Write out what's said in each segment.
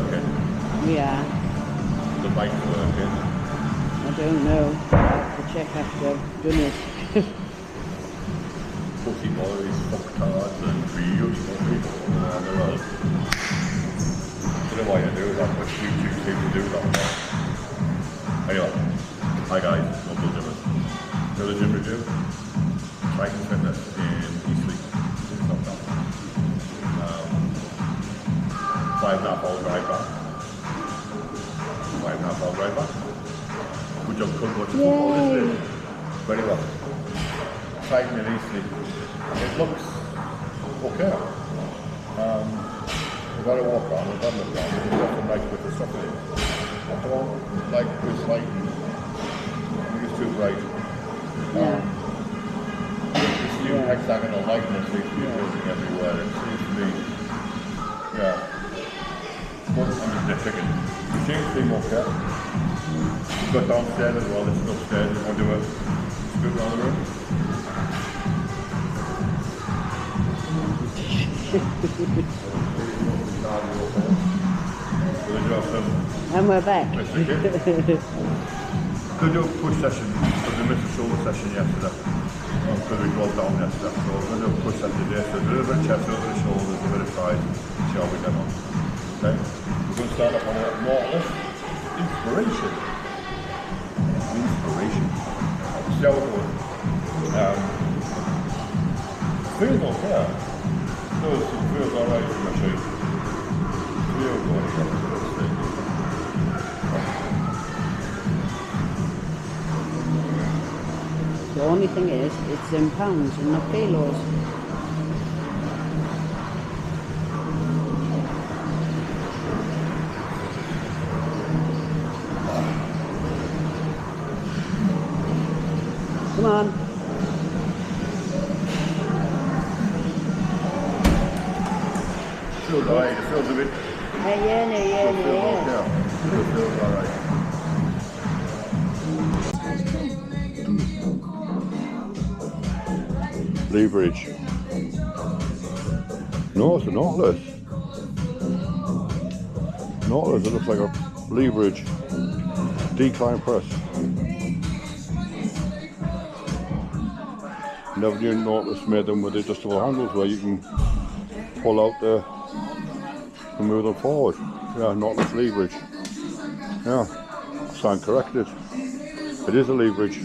working? Yeah, The bike's working. I don't know. I'll have to check after I've done it. Pussy boys, fucktards and videos for people around the world. I don't know why you do that, but YouTube seems to do that a lot. Anyway, hi guys, Local Gymmers. So the gym review, Triton Fitness in Eastleigh. It's not bad. 5.5 hour drive back. 5.5 hour drive back. Good job, cook much of football, isn't it? Very well. Triton in Eastleigh. It looks okay. We've had a walk around, we've had a look around, we've got some nice bits of stuff in it. I don't like this lighting. I think it's too bright. This new hexagonal lighting that seems to be building everywhere. It seems to be, I'm just nitpicking. It seems to be okay. We've got downstairs as well, this is upstairs. We want to do a scoot around the room. And we're back. Could do a push session, because we missed a shoulder session yesterday. Because we drove down yesterday. So we're going to do a push session today. So a little bit of chest, a little bit of shoulders, a bit of thighs. See how we get on. Okay? We're going to start off on a mortal inspiration. See how it goes. Feels okay. Feels alright for my shape. Feels alright. The only thing is, it's in pounds and not kilos. Come on. Feels alright, it feels a bit. Yeah. It feels alright. Leverage. No, it's a Nautilus. Nautilus, it looks like a leverage decline press. Never knew Nautilus made them with adjustable handles where you can pull out and move them forward. Yeah, Nautilus leverage. Yeah, stand corrected. It is a leverage.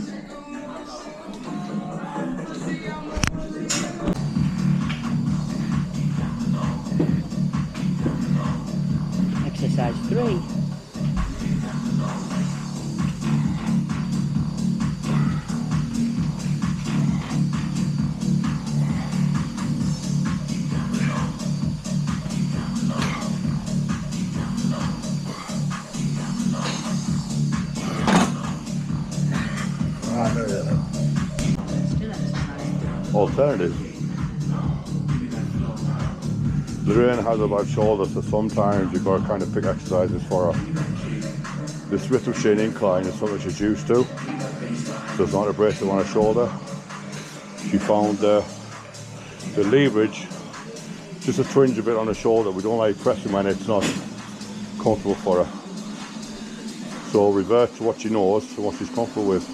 Exercise 3. Alternative. Lorraine has a bad shoulder, so sometimes you've got to kind of pick exercises for her. The Smith Machine incline is something she's used to, so it's not abrasive on her shoulder. She found the leverage just a twinge a bit on the shoulder. We don't like pressing when it's not comfortable for her. So revert to what she knows and what she's comfortable with.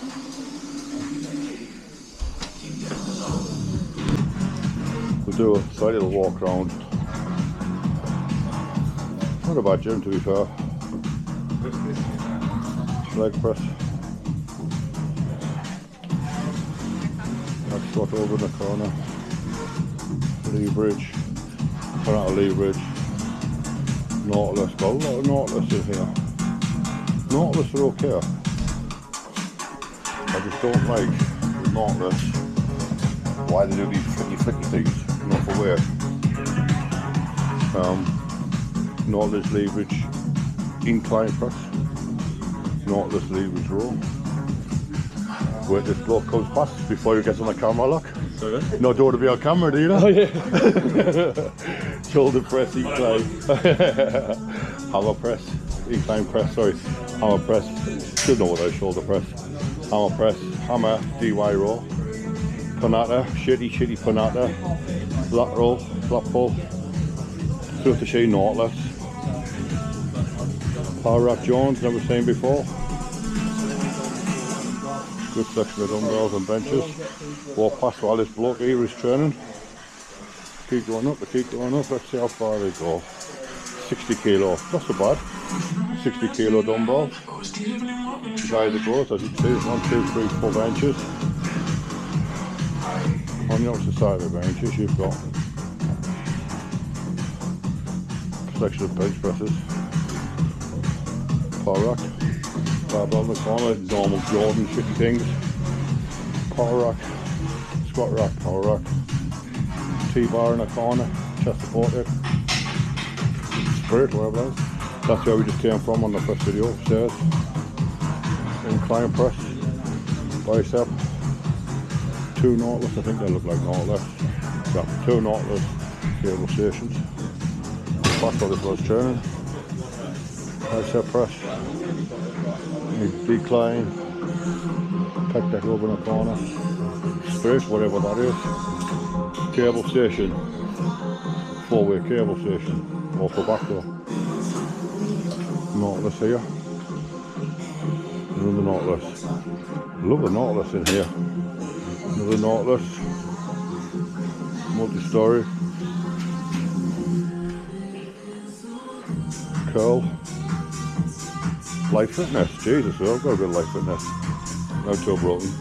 We'll do a slight little walk around. Not a bad gym, to be fair. Leg press. Leg squat over in the corner. Leverage. Or not a leverage. Nautilus. Got a lot of Nautilus in here. Nautilus are okay. I just don't like the Nautilus. Why they do these flicky things, not for wear. Nautilus leverage incline press. Nautilus leverage row. Wait, this bloke comes past before he gets on the camera, look. Sorry? No, don't want to be on camera, do you know? Oh yeah. Shoulder press, incline. Hammer press, incline press, sorry. Hammer press. Should know what I shoulder press. Hammer press, hammer, DY row. Panata, shitty panata. Lateral, flat pull. Smith Machine Nautilus. Power Rack Jones, never seen before. Good section of dumbbells and benches. Walk past while this bloke here is training. Keep going up, they keep going up. Let's see how far they go. 60 kilo, not so bad. 60 kilo dumbbells. As high as it goes, as you can see, 1, 2, 3, 4 benches. On the opposite side of the benches, you've got a section of bench presses. Power rack, barbell in the corner, normal Jordan shitty things. Power rack, squat rack, power rack. T-bar in the corner, chest supported. Spirit, whatever that is. That's where we just came from on the first video upstairs. Incline press, bicep, 2 Nautilus, I think they look like Nautilus. Yeah, 2 Nautilus cable stations. That's what this was training. Bicep press, decline, pec deck over in the corner, spirit, whatever that is. Cable station, 4-way cable station, off the back door. Nautilus here. Another Nautilus. Love the Nautilus in here. Another Nautilus. Multi-story. Curl. Light fitness. Jesus, I've got a bit of light fitness. No toe broken.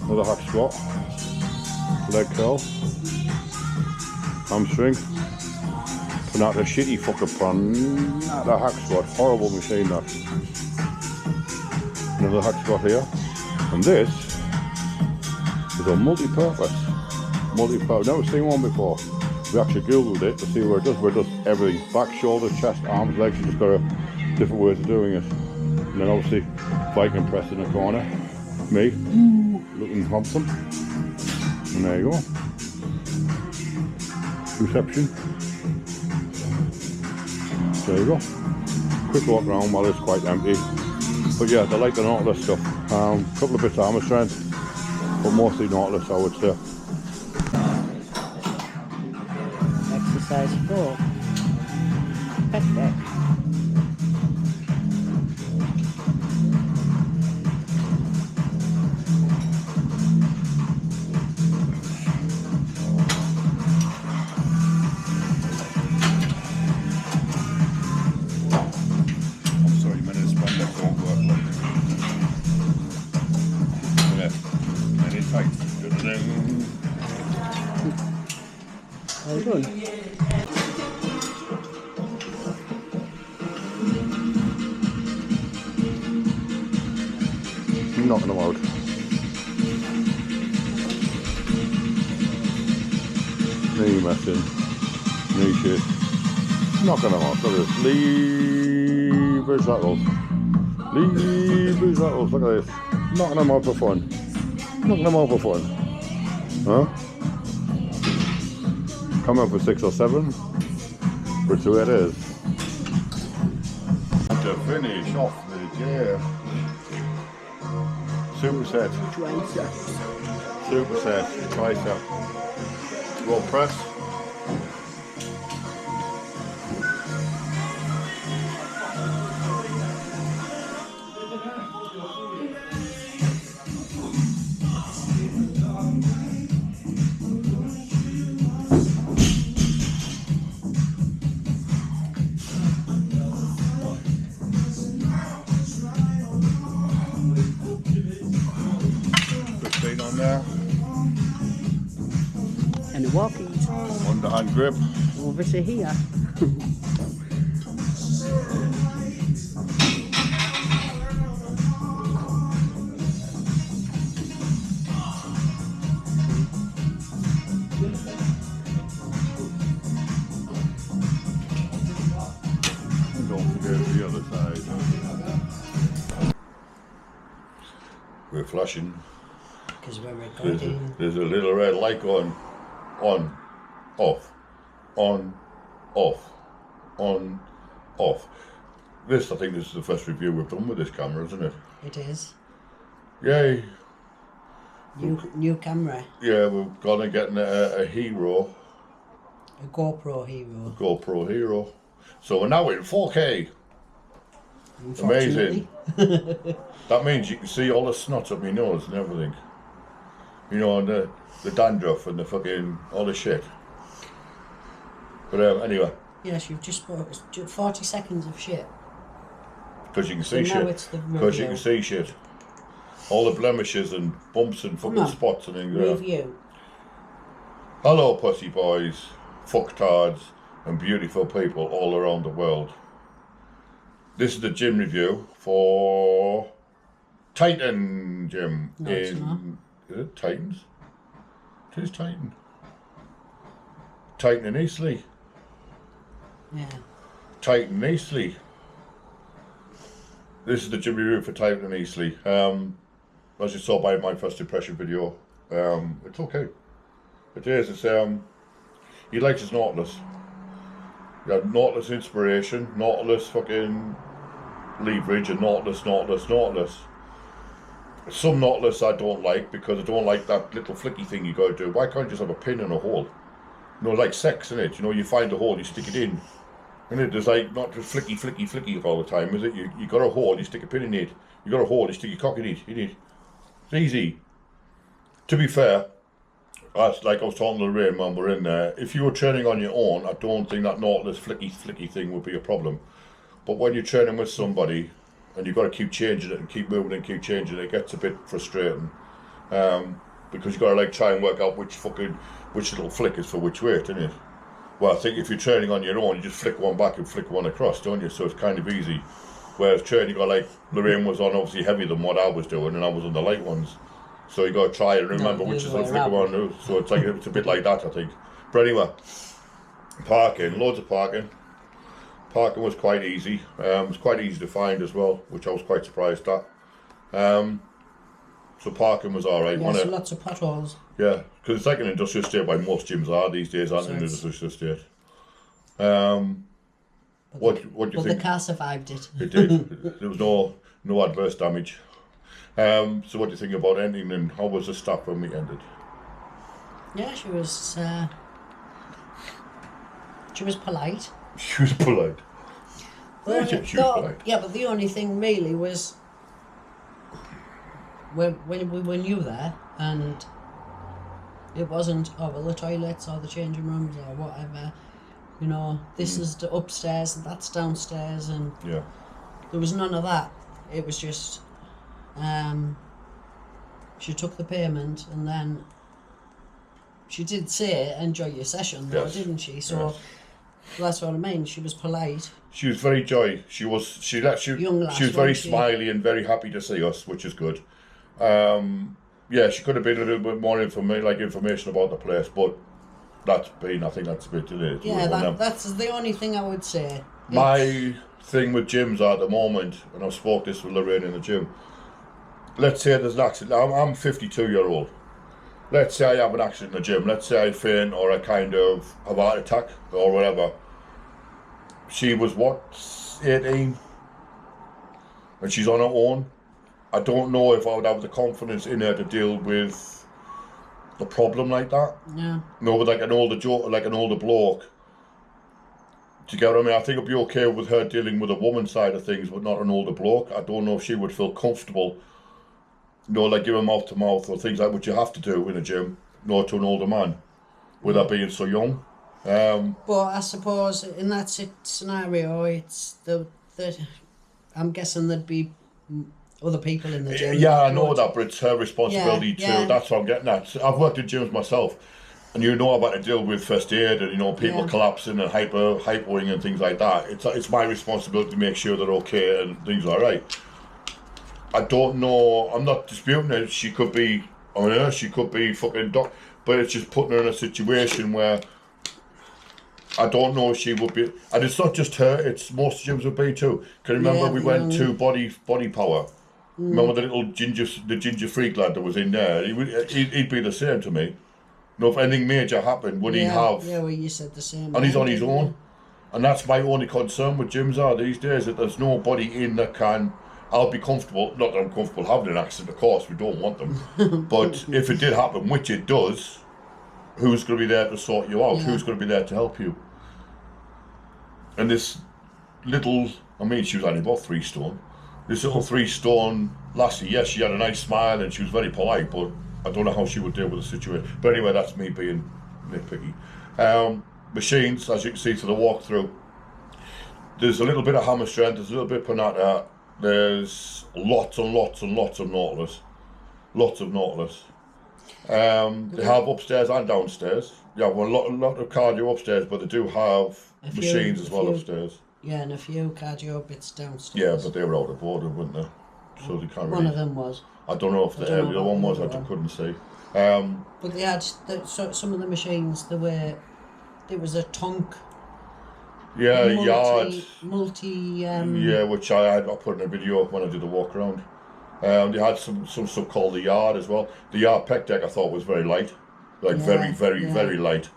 Another hack squat. Leg curl. Hamstring. Not a shitty fucking plan. Not a hack squat. Horrible machine that. Another hack squat here. And this is a multi-purpose. Never seen one before. We actually googled it to see where it does everything. Back, shoulders, chest, arms, legs. You just got different ways of doing it. And then obviously Viking press in the corner. Me, looking handsome. And there you go. Reception. There you go. Quick walk around while it's quite empty. But yeah, they like the Nautilus stuff. Couple of bits of armour strength, but mostly Nautilus, I would say. Exercise 4. Pec deck. Well done. Knocking them out. Knee messing. Knee shit. Knocking them out. Look at this. Leave his laterals. Leave his laterals. Look at this. Knocking them out for fun. Knocking them out for fun. Huh? Come up for 6 or 7. Which way it is. To finish off the day. Superset. Superset. Tricep. Roll press. On there. And the walking. Underhand grip. Over to here. And don't forget the other side. We're flushing. Because we're recording. There's a little red light going on, off, on, off, on, off. This, I think this is the first review we've done with this camera, isn't it? It is. Yay. New camera. Yeah, we're gonna get a Hero. A GoPro Hero. GoPro Hero. So we're now in 4K. Amazing. unfortunately. That means you can see all the snot up my nose and everything. You know, and the dandruff and the fucking all the shit. But anyway, Yes, you've just put 40 seconds of shit. because you can So see now shit. it's the Because you review. can see shit. All the blemishes and bumps and fucking Come on. spots and things. Yeah. Review. Hello, pussy boys, fucktards, and beautiful people all around the world. This is the gym review for Titan Gym No, it's in. not. Is it Titans? It is Titan. Titan in Eastleigh. Yeah. Titan in Eastleigh. This is the gym review for Titan in Eastleigh. As you saw by my first impression video, it's okay. It is. It's he likes his Nautilus. You had Nautilus inspiration, Nautilus fucking leverage, and Nautilus. Some Nautilus I don't like because I don't like that little flicky thing you gotta do. Why can't you just have a pin and a hole? You know, like sex, innit? You know, you find a hole, you stick it in. Innit? There's like not just flicky all the time, is it? You got a hole, you stick a pin in it. You got a hole, you stick your cock in it. It's easy. To be fair, that's like I was talking to Lorraine when we're in there. If you were training on your own, I don't think that Nautilus flicky thing would be a problem. But when you're training with somebody and you've got to keep changing it and keep moving and keep changing it, it gets a bit frustrating. Because you've got to like try and work out which little flick is for which weight, isn't it? Well, I think if you're training on your own, you just flick one back and flick one across, don't you? So it's kind of easy. Whereas training, like Lorraine was on obviously heavier than what I was doing, and I was on the light ones. So you got to try and remember which is the flick one to do. So it's a bit like that, I think. But anyway, parking, loads of parking. Parking was quite easy. It was quite easy to find as well, which I was quite surprised at. So parking was alright, Yeah, wasn't so it? lots of potholes. Yeah, because it's like an industrial estate by most gyms are these days, aren't they, an industrial estate? What do you But the think? car survived it. It did. There was no adverse damage. So what do you think about ending and how was the staff when we ended? Yeah, she was polite. She was polite. Yeah, she was polite. Yeah, but the only thing really was when we were new there and it wasn't, oh well, the toilets or the changing rooms or whatever, you know, this is the upstairs and that's downstairs, and Yeah. there was none of that. It was just she took the payment and then she did say enjoy your session though, Yes. didn't she? So Yes. that's what I mean. She was polite. She was very jolly. She was Young lass, she was very wasn't she? smiley and very happy to see us, which is good. Yeah, she could have been a little bit more information about the place, but I think that's a bit delayed. Yeah, that's the only thing I would say. My thing with gyms at the moment, and I've spoke this with Lorraine in the gym, let's say there's an accident. I'm 52-year-old. Let's say I have an accident in the gym. Let's say I faint or I kind of have a heart attack or whatever. She was, 18? And she's on her own. I don't know if I would have the confidence in her to deal with a problem like that. Yeah. No, with like an older bloke. Do you get what I mean? I think it'd be okay with her dealing with a woman side of things, but not an older bloke. I don't know if she would feel comfortable, like giving mouth to mouth or things like what you have to do in a gym, to an older man, without being so young. But I suppose in that scenario, it's the I'm guessing there'd be other people in the gym. Yeah, I know that, but it's her responsibility too. Yeah. That's what I'm getting at. I've worked in gyms myself, and I've had to deal with first aid and people collapsing and hypoing and things like that. It's my responsibility to make sure they're okay and things are right. I don't know. I'm not disputing it. She could be on Earth. She could be fucking but it's just putting her in a situation where I don't know if she would be. And it's not just her. It's most gyms would be too. Can you remember we went to Body Power? Remember the little ginger freak lad that was in there? He'd be the same to me. If anything major happened, would he have? Yeah, well, you said the same. And he's on his own. And that's my only concern with gyms these days, that there's nobody in that can. I'll be comfortable, not that I'm comfortable having an accident, of course, we don't want them. But if it did happen, which it does, who's going to be there to sort you out? Yeah. Who's going to be there to help you? And this little, I mean, she was only about 3 stone. This little 3 stone lassie, yes, she had a nice smile and she was very polite, but I don't know how she would deal with the situation. But anyway, that's me being nitpicky. Machines, as you can see to the walkthrough, there's a little bit of hammer strength, there's a little bit of Panatta, there's lots and lots and lots of Nautilus. Lots of Nautilus. They have upstairs and downstairs. Yeah, well, a lot of cardio upstairs, but they do have machines as well upstairs. Yeah, and a few cardio bits downstairs. Yeah, but they were out of order, weren't they? So they can't One really... of them was. I don't know if the don't know other one was, I about the other couldn't see. But they had some of the machines. There was a tonk. Yeah, yard. Multi. Which I put in a video when I did the walk around. They had some stuff called the yard as well. The yard pec deck I thought was very light, like very light.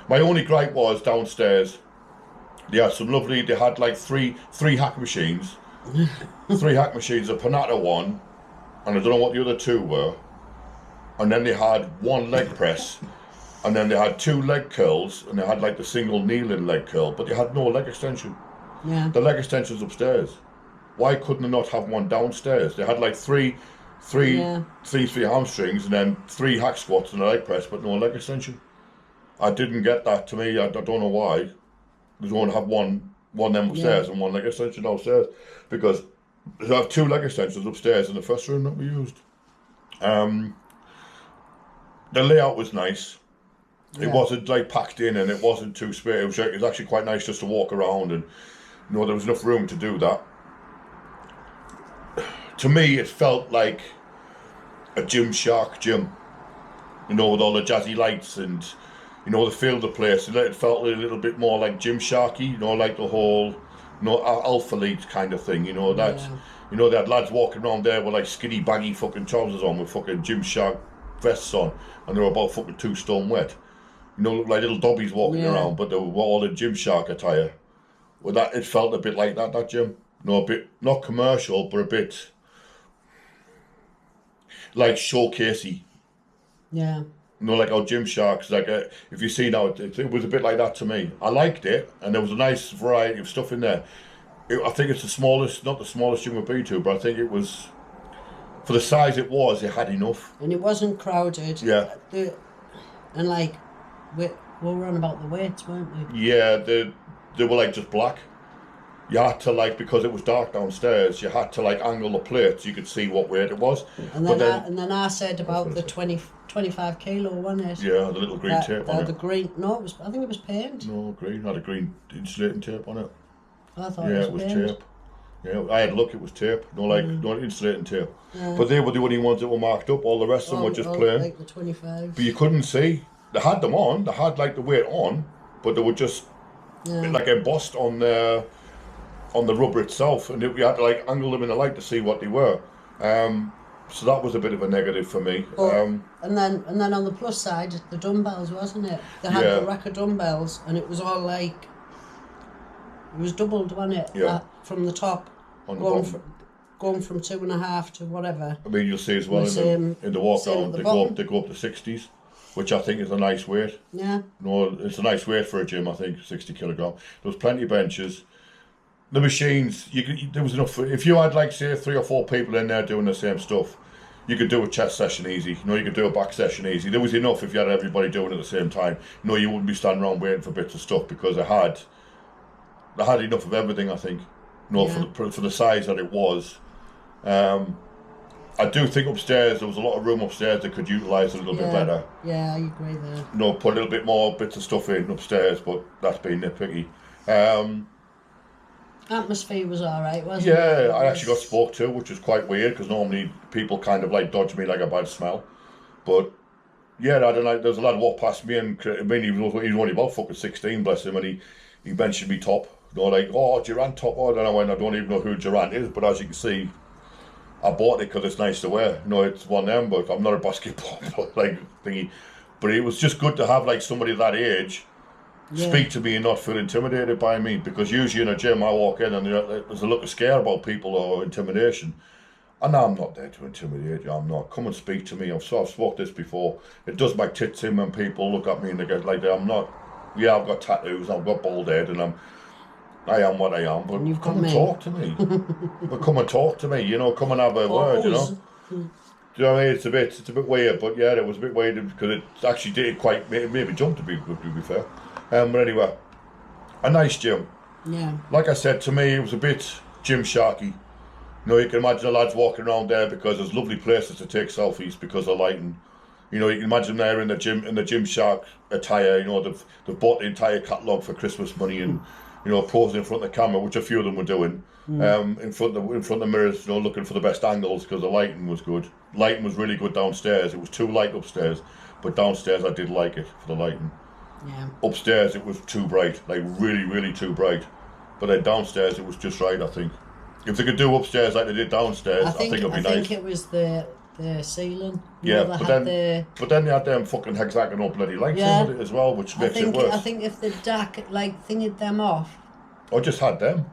My only gripe was downstairs. They had some lovely. They had like three hack machines, 3 hack machines, a Panatta one, and I don't know what the other 2 were. And then they had 1 leg press, and then they had 2 leg curls, and they had like the single kneeling leg curl, but they had no leg extension. Yeah. The leg extension's upstairs. Why couldn't they not have one downstairs? They had like three hamstrings and then 3 hack squats and a leg press, but no leg extension. I didn't get that. To me, I don't know why. They don't have one them upstairs and 1 leg extension downstairs, because they have 2 leg extensions upstairs in the first room that we used. The layout was nice. It wasn't like packed in, and it wasn't too spacious. It was actually quite nice just to walk around, and there was enough room to do that. To me, it felt like a Gymshark gym, with all the jazzy lights and, the feel of the place. It felt a little bit more like Gymsharky, like the whole, Alpha Elite kind of thing, they had lads walking around there with like skinny baggy fucking trousers on with fucking Gymshark vests on, and they were about fucking 2 stone wet. Looked like little dobbies walking around, but they were all in Gymshark attire. Well, it felt a bit like that gym. A bit, not commercial, but a bit like showcasey. Yeah. Like our Gymsharks, like if you see now, it was a bit like that to me. I liked it, and there was a nice variety of stuff in there. I think it's not the smallest gym we've been to, but I think it was, for the size it had enough. And it wasn't crowded. Yeah. And like, we were on about the weights, weren't we? Yeah, they were like just black. You had to because it was dark downstairs, you had to angle the plate so you could see what weight it was. And then I said about the 25 kilo, wasn't it? Yeah, the little green tape on it. The green, no, I think it was paint. No, green, had a green insulating tape on it. I thought it was paint. Tape. Yeah, I had a look, it was tape, no insulating tape. Yeah. But they were the only ones that were marked up, all the rest of them were just plain. Like the 25. But you couldn't see. They had them on, they had the weight on, but they were just embossed on the rubber itself, and you had to angle them in the light to see what they were. So that was a bit of a negative for me. And then on the plus side, the dumbbells, wasn't it? They had the rack of dumbbells, and it was all it was doubled, wasn't it? Yeah. From the top, going from 2.5 to whatever. I mean, you'll see as well in the walk down, they go up to 60s, which I think is a nice weight. Yeah. It's a nice weight for a gym, I think, 60 kilogram. There was plenty of benches. The machines, there was enough. If you had say 3 or 4 people in there doing the same stuff, you could do a chest session easy. You could do a back session easy. There was enough if you had everybody doing it at the same time. You wouldn't be standing around waiting for bits of stuff, because they had enough of everything, I think. For the size that it was. I do think upstairs there was a lot of room upstairs that could utilise a little bit better. Yeah, I agree there. Put a little bit more bits of stuff in upstairs, but that's being nitpicky. Atmosphere was alright, wasn't it? Yeah, I actually got spoke to, which was quite weird, because normally people kind of dodge me like a bad smell. But yeah, I don't know, there's a lad walked past me, and I mean, he was only about fucking 16, bless him, and he mentioned me top. Durant top. I don't even know who Durant is, but as you can see, I bought it because it's nice to wear. It's one of them, but I'm not a basketball thingy. But it was just good to have somebody that age speak to me and not feel intimidated by me, because usually in a gym I walk in and there's a look of scare about people or intimidation, and I'm not there to intimidate you. I'm not. Come and speak to me. I've spoke this before. It does my tits in when people look at me and they get like that. I'm not Yeah, I've got tattoos, I've got bald head, and I am what I am. But And you've got come and me. talk to me. But come and talk to me. You know, come and have a word. You know. Do you know what I mean? It's a bit weird, but yeah, it was a bit weird because it actually did quite maybe jump to be fair. But anyway, a nice gym. Yeah. Like I said, to me, it was a bit gym sharky. You know, you can imagine the lads walking around there because there's lovely places to take selfies because of lighting. You know, you can imagine they're in the gym shark attire. You know, they've bought the entire catalogue for Christmas money and you know, posing in front of the camera, which a few of them were doing, in front of the mirrors. You know, looking for the best angles because the lighting was good. Lighting was really good downstairs. It was too light upstairs, but downstairs I did like it for the lighting. Yeah. Upstairs it was too bright, like really, really too bright. But then downstairs it was just right, I think. If they could do upstairs like they did downstairs, I think it'd be nice. I think it was the ceiling. Yeah, but then they had them fucking hexagonal bloody lights in with it as well, which makes it worse. I think if the dark thingied them off. Or just had them.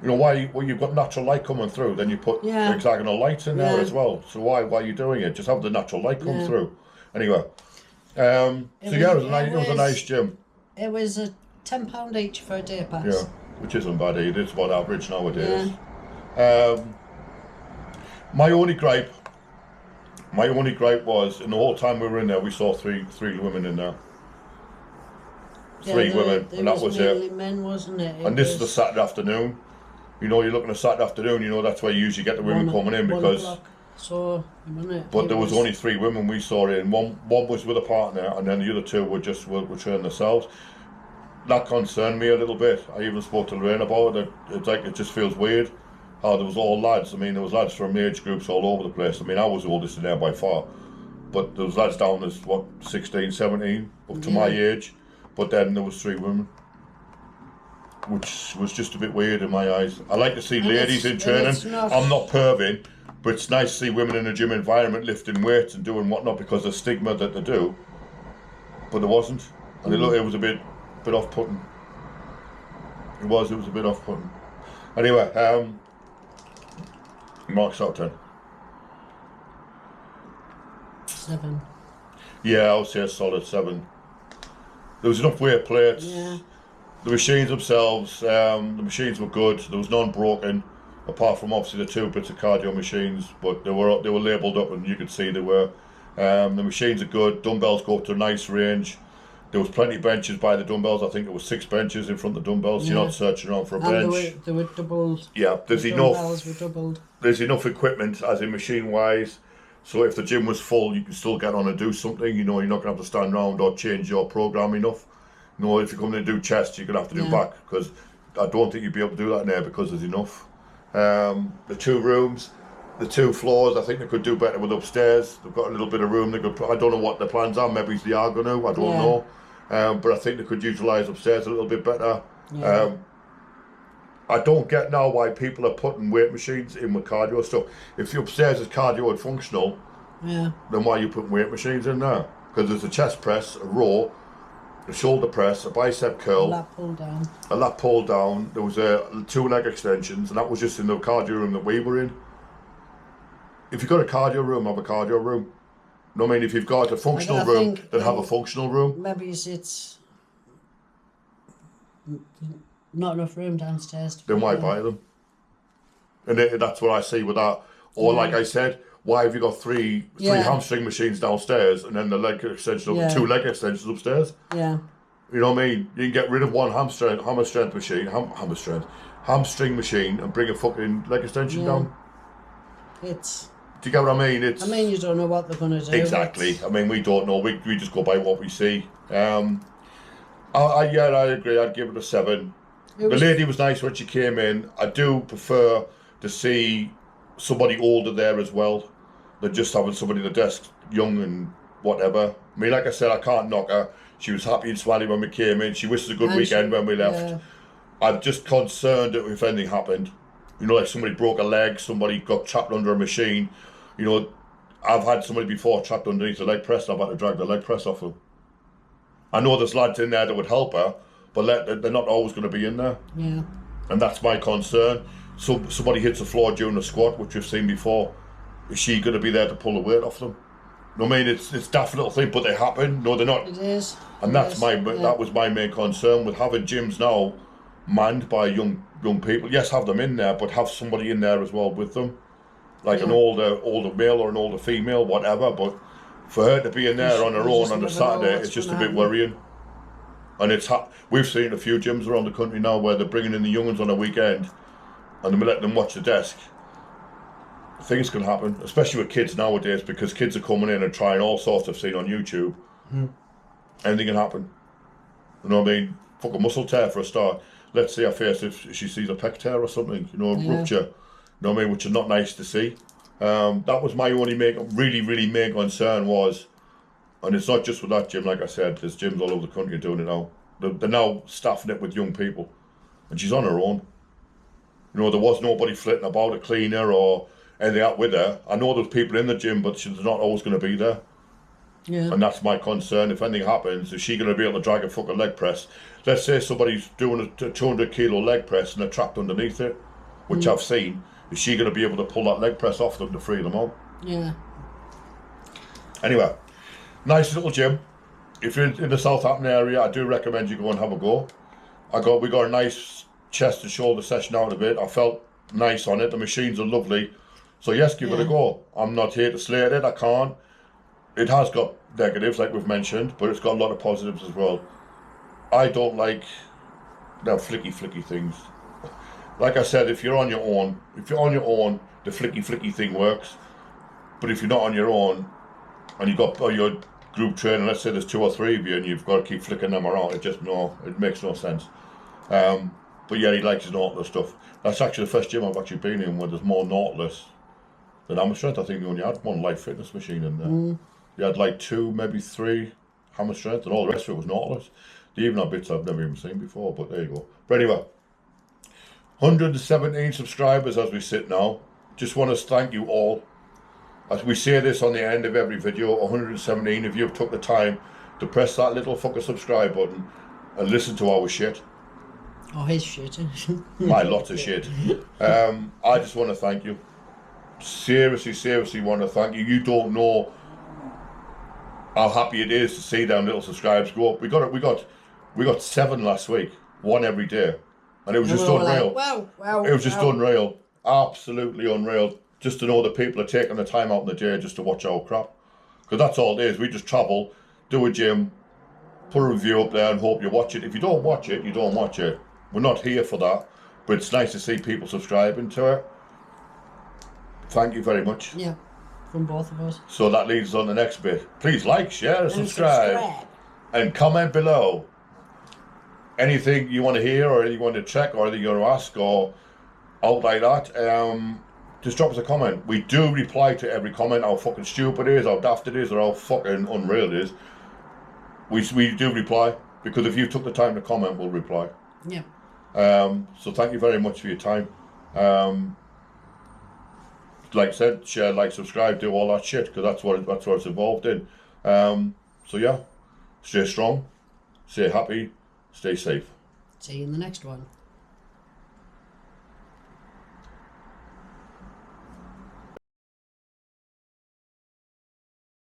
You know, why you've got natural light coming through, then you put hexagonal lights in there as well. So why are you doing it? Just have the natural light come through. Anyway, it was a nice gym. It was a £10 each for a day pass. Yeah, which isn't bad either. It's about average nowadays. Yeah. My only gripe was, in the whole time we were in there, we saw three women in there. Three women, and that was it. Men, wasn't it? And this is the Saturday afternoon. You know, you're looking at Saturday afternoon. You know, that's where you usually get the women coming in because. So, but there was only three women we saw in. One was with a partner, and then the other two were training themselves. That concerned me a little bit. I even spoke to Lorraine about it. It's like it just feels weird. How there was all lads. I mean, there was lads from age groups all over the place. I mean, I was the oldest in there by far, but there was lads down as 16, 17, up to my age. But then there was three women, which was just a bit weird in my eyes. I like to see ladies in training. I'm not perving, but it's nice to see women in a gym environment lifting weights and doing whatnot because of the stigma that they do. But there wasn't, and it was a bit off-putting. It was a bit off-putting. Anyway, marks out 10. 7. Yeah, I would say a solid 7. There was enough weight plates. Yeah. The machines themselves, the machines were good. There was none broken, apart from obviously the 2 bits of cardio machines. But they were labelled up, and you could see they were. The machines are good. Dumbbells go up to a nice range. There was plenty of benches by the dumbbells. I think there was 6 benches in front of the dumbbells. So you're not searching around for a bench. They were doubled. Yeah, there's enough. Dumbbells were doubled. There's enough equipment, as in machine-wise. So if the gym was full, you can still get on and do something. You know, you're not going to have to stand around or change your program enough. You know, if you're coming to do chest, you're going to have to do back, because I don't think you'd be able to do that in there because there's enough. The 2 rooms, the 2 floors, I think they could do better with upstairs. They've got a little bit of room. I don't know what their plans are. Maybe they are going to. I don't know. But I think they could utilise upstairs a little bit better. Yeah. I don't get now why people are putting weight machines in with cardio stuff. If the upstairs is cardio and functional, then why are you putting weight machines in there? Because there's a chest press, a row, a shoulder press, a bicep curl, a lat pull down. There was 2 leg extensions, and that was just in the cardio room that we were in. If you've got a cardio room, have a cardio room. No, I mean, if you've got a functional room, then have a functional room. Maybe it's not enough room downstairs. Then why buy them? And that's what I see with that. Or like I said, why have you got three hamstring machines downstairs and then the leg extension, 2 leg extensions upstairs? Yeah. You know what I mean? You can get rid of one hamstring machine and bring a fucking leg extension down. Do you get what I mean? You don't know what they're going to do. Exactly. I mean, we don't know. We just go by what we see. I agree. I'd give it a 7. The lady was nice when she came in. I do prefer to see somebody older there as well than just having somebody at the desk young and whatever. I mean, like I said, I can't knock her. She was happy and smiling when we came in. She wished us a good weekend when we left. Yeah. I'm just concerned that if anything happened, you know, like somebody broke a leg, somebody got trapped under a machine. You know, I've had somebody before trapped underneath the leg press and I've had to drag the leg press off them. I know there's lads in there that would help her, but they're not always going to be in there. Yeah. And that's my concern. So somebody hits the floor during a squat, which we've seen before. Is she going to be there to pull the weight off them? I mean, it's daft little thing, but they happen. No, they're not. It is. And that's that was my main concern with having gyms now manned by young people. Yes, have them in there, but have somebody in there as well with them, like an older male or an older female, whatever. But for her to be in there on her own on a Saturday, it's just a bit worrying. And we've seen a few gyms around the country now where they're bringing in the young ones on a weekend, and they're letting them watch the desk. Things can happen, especially with kids nowadays, because kids are coming in and trying all sorts of things on YouTube. Anything can happen. You know what I mean? Fuck a muscle tear for a start. Let's see her face if she sees a pec tear or something, you know, a rupture. You know what I mean? Which is not nice to see. That was my only really main concern was, and it's not just with that gym, like I said, there's gyms all over the country doing it now. They're now staffing it with young people. And she's on her own. You know, there was nobody flitting about, a cleaner or anything out with her. I know there's people in the gym, but she's not always going to be there. Yeah. And that's my concern. If anything happens, is she going to be able to drag a fucking leg press? Let's say somebody's doing a 200 kilo leg press and they're trapped underneath it, which I've seen. Is she going to be able to pull that leg press off them to free them out? Yeah. Anyway, nice little gym. If you're in the Southampton area, I do recommend you go and have a go. We got a nice chest and shoulder session out of it. I felt nice on it. The machines are lovely. So yes, give it a go. I'm not here to slate it. I can't. It has got negatives, like we've mentioned, but it's got a lot of positives as well. I don't like the flicky things. Like I said, if you're on your own, the flicky thing works. But if you're not on your own, and you've got your group training, let's say there's 2 or 3 of you, and you've got to keep flicking them around, it makes no sense. But yeah, he likes his Nautilus stuff. That's actually the first gym I've actually been in where there's more Nautilus than Hammer Strength. I think they only had one Life Fitness machine in there. You had like 2, maybe 3 Hammer Strength, and all the rest of it was Nautilus. They even had bits I've never even seen before, but there you go. But anyway, 117 subscribers as we sit now. Just want to thank you all. As we say this on the end of every video, 117 of you have took the time to press that little fucking subscribe button and listen to our shit. Oh, his shit. My lots of shit. I just want to thank you. Seriously want to thank you. You don't know how happy it is to see them little subscribes go up. We got 7 last week, 1 every day, and it was just unreal. Wow. It was just unreal, absolutely unreal. Just to know that people are taking the time out in the day just to watch our crap, because that's all it is. We just travel, do a gym, put a review up there, and hope you watch it. If you don't watch it, you don't watch it. We're not here for that, but it's nice to see people subscribing to it. Thank you very much. Yeah, from both of us. So that leads us on the next bit. Please like, share, and subscribe. And comment below. Anything you want to hear, or anything you want to check, or anything you want to ask, or out like that, just drop us a comment. We do reply to every comment, how fucking stupid it is, how daft it is, or how fucking unreal it is. We do reply, because if you took the time to comment, we'll reply. Yeah. So thank you very much for your time. Like I said, share, like, subscribe, do all that shit, because that's what it's involved in. So yeah, stay strong, stay happy, stay safe. See you in the next one.